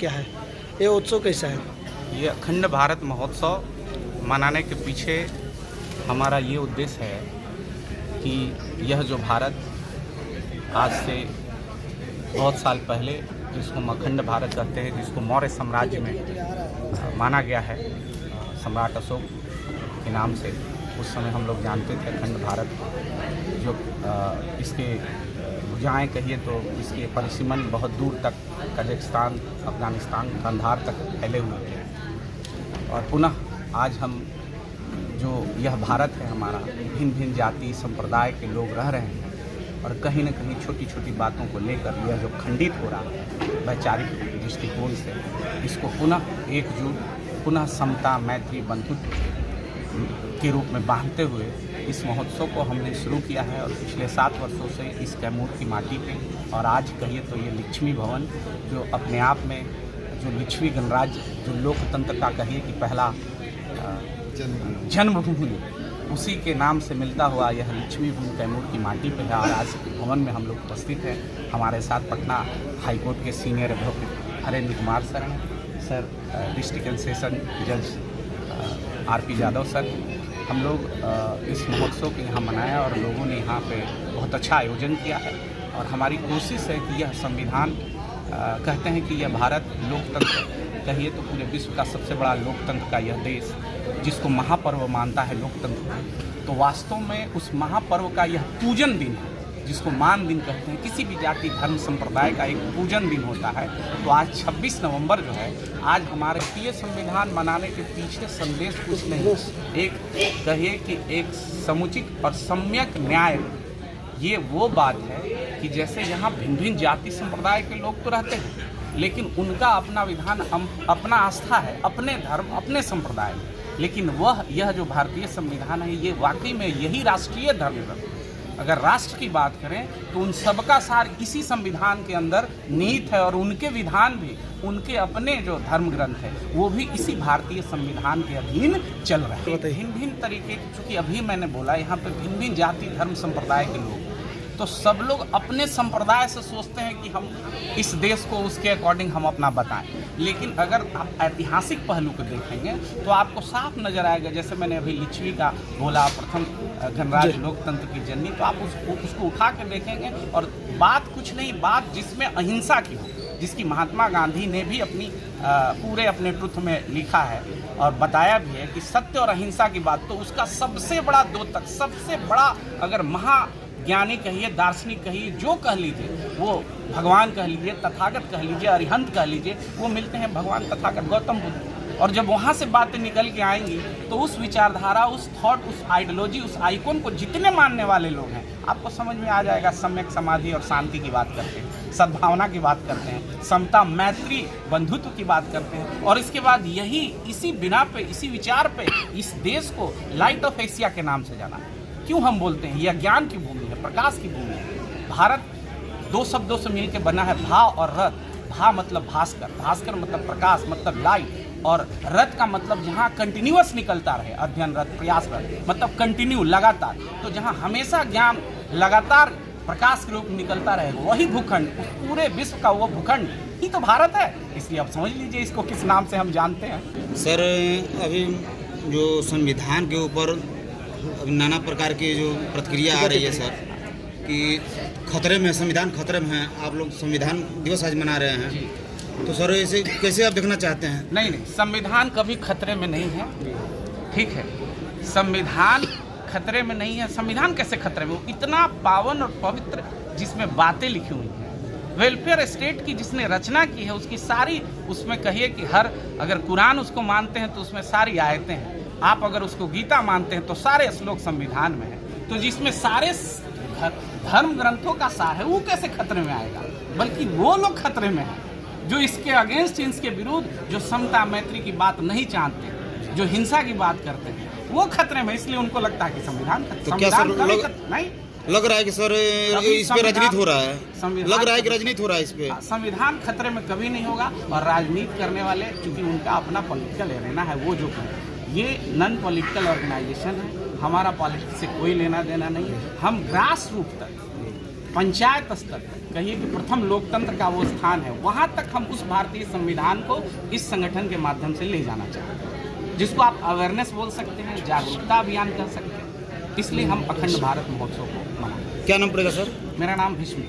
क्या है? ये उत्सव कैसा है? ये अखंड भारत महोत्सव मनाने के पीछे हमारा ये उद्देश्य है कि यह जो भारत आज से बहुत साल पहले, जिसको हम अखंड भारत कहते हैं, जिसको मौर्य साम्राज्य में माना गया है सम्राट अशोक के नाम से, उस समय हम लोग जानते थे अखंड भारत जो इसके भुजाएँ कहिए तो इसके परिसीमन बहुत दूर तक कजाकिस्तान, अफगानिस्तान, कंधार तक फैले हुए थे। और पुनः आज हम जो यह भारत है हमारा, भिन्न भिन्न जाति संप्रदाय के लोग रह रहे हैं और कहीं न कहीं छोटी छोटी बातों को लेकर यह जो खंडित हो रहा है वैचारिक दृष्टिकोण से, इसको पुनः एकजुट, पुनः समता, मैत्री, बंधुत्व के रूप में बांधते हुए इस महोत्सव को हमने शुरू किया है। और पिछले 7 वर्षों से इस कैमूर की माटी पे, और आज कहिए तो ये लक्ष्मी भवन जो अपने आप में जो लक्ष्मी गणराज्य, जो लोकतंत्र का कहिए कि पहला जन्मभूमि, उसी के नाम से मिलता हुआ यह लक्ष्मी भवन कैमूर की माटी पे है। और आज भवन में हम लोग उपस्थित हैं। हमारे साथ पटना हाईकोर्ट के senior advocate Harendra Kumar sir हैं, सर डिस्ट्रिक्ट एंड सेशन जज आर.पी. यादव सर। हम लोग इस महोत्सव को यहाँ मनाया और लोगों ने यहाँ पे बहुत अच्छा आयोजन किया है। और हमारी कोशिश है कि यह संविधान कहते हैं कि यह भारत लोकतंत्र कहिए तो पूरे विश्व का सबसे बड़ा लोकतंत्र का यह देश, जिसको महापर्व मानता है लोकतंत्र, तो वास्तव में उस महापर्व का यह पूजन दिन है, जिसको मान दिन कहते हैं। किसी भी जाति धर्म संप्रदाय का एक पूजन दिन होता है। तो आज 26 नवंबर जो है, आज हमारे प्रिय संविधान मनाने के पीछे संदेश कुछ नहीं, एक कहिए कि एक समुचित और सम्यक न्याय। ये वो बात है कि जैसे यहाँ भिन्न भिन्न जाति संप्रदाय के लोग तो रहते हैं, लेकिन उनका अपना विधान, अपना आस्था है, अपने धर्म, अपने संप्रदाय में। लेकिन यह जो भारतीय संविधान है, ये वाकई में यही राष्ट्रीय धर्म ग्रंथ। अगर राष्ट्र की बात करें तो उन सबका सार इसी संविधान के अंदर निहित है, और उनके विधान भी, उनके अपने जो धर्म ग्रंथ है, वो भी इसी भारतीय संविधान के अधीन चल रहे हैं। भिन्न भिन्न तरीके, चूँकि अभी मैंने बोला यहाँ पे भिन्न भिन्न जाति धर्म संप्रदाय के लोग, तो सब लोग अपने संप्रदाय से सोचते हैं कि हम इस देश को उसके अकॉर्डिंग हम अपना बताएं। लेकिन अगर आप ऐतिहासिक पहलू को देखेंगे तो आपको साफ नजर आएगा, जैसे मैंने अभी लिच्छवी का बोला, प्रथम गणराज्य लोकतंत्र की जननी, तो आप उसको उठा के देखेंगे और बात कुछ नहीं, बात जिसमें अहिंसा की हो, जिसकी महात्मा गांधी ने भी अपनी पूरे अपने ट्रुथ में लिखा है और बताया भी है कि सत्य और अहिंसा की बात, तो उसका सबसे बड़ा द्योतक, सबसे बड़ा अगर महाज्ञानी कहिए, दार्शनिक कहिए, जो कह लीजिए, वो भगवान कह लीजिए, तथागत कह लीजिए, अरिहंत कह लीजिए, वो मिलते हैं भगवान तथागत गौतम बुद्ध। और जब वहाँ से बातें निकल के आएंगी तो उस विचारधारा, उस थॉट, उस आइडियोलॉजी, उस आइकॉन को जितने मानने वाले लोग हैं, आपको समझ में आ जाएगा। सम्यक समाधि और शांति की बात करते हैं, सद्भावना की बात करते हैं, समता, मैत्री, बंधुत्व की बात करते हैं। और इसके बाद यही इसी बिना पे, इसी विचार पे इस देश को लाइट ऑफ एशिया के नाम से जाना। क्यों हम बोलते हैं यह ज्ञान की भूमि है, प्रकाश की भूमि है। भारत 2 शब्दों से मिलकर बना है, भा और रथ। भा मतलब भास्कर, भास्कर मतलब प्रकाश, मतलब लाइट, और रथ का मतलब जहाँ कंटिन्यूअस निकलता रहे, अध्ययन रथ, प्रयास रथ, मतलब कंटिन्यू, लगातार। तो जहाँ हमेशा ज्ञान लगातार प्रकाश के रूप में निकलता रहे, वही भूखंड, उस पूरे विश्व का वो भूखंड ही तो भारत है। इसलिए आप समझ लीजिए इसको किस नाम से हम जानते हैं। सर, अभी जो संविधान के ऊपर नाना प्रकार की जो प्रतिक्रिया आ रही है सर, कि खतरे में, संविधान खतरे में है, आप लोग संविधान दिवस आज मना रहे हैं, तो सर इसे कैसे आप देखना चाहते हैं? नहीं, संविधान कभी खतरे में नहीं है, ठीक है। संविधान खतरे में नहीं है। संविधान कैसे खतरे में? वो इतना पावन और पवित्र, जिसमें बातें लिखी हुई हैं, वेलफेयर स्टेट की जिसने रचना की है, उसकी सारी, उसमें कहिए कि हर, अगर कुरान उसको मानते हैं तो उसमें सारी आयतें हैं। आप अगर उसको गीता मानते हैं तो सारे श्लोक संविधान में हैं। तो जिसमें सारे धर्म ग्रंथों का सार है, वो कैसे खतरे में आएगा? बल्कि वो लोग खतरे में हैं जो इसके अगेंस्ट, इसके विरुद्ध, जो समता मैत्री की बात नहीं चाहते, जो हिंसा की बात करते हैं, वो खतरे में। इसलिए उनको लगता है कि संविधान तो क्या सर नहीं लग रहा है कि सर इस पे राजनीति हो रहा है, लग रहा है कि राजनीति हो रहा है इस पे। संविधान खतरे में कभी नहीं होगा। और राजनीति करने वाले, चूंकि उनका अपना पॉलिटिकल एरेना है, वो जो करें, ये नॉन पॉलिटिकल ऑर्गेनाइजेशन है, हमारा पॉलिटिक्स से कोई लेना देना नहीं है। हम ग्रास रूट तक, पंचायत स्तर तक, कहिए कि प्रथम लोकतंत्र का वो स्थान है, वहाँ तक हम उस भारतीय संविधान को इस संगठन के माध्यम से ले जाना चाहते हैं, जिसको आप अवेयरनेस बोल सकते हैं, जागरूकता अभियान कह सकते हैं। इसलिए हम अखंड भारत महोत्सव को मनाते हैं। क्या नाम पड़ेगा सर? मेरा नाम भीष्म।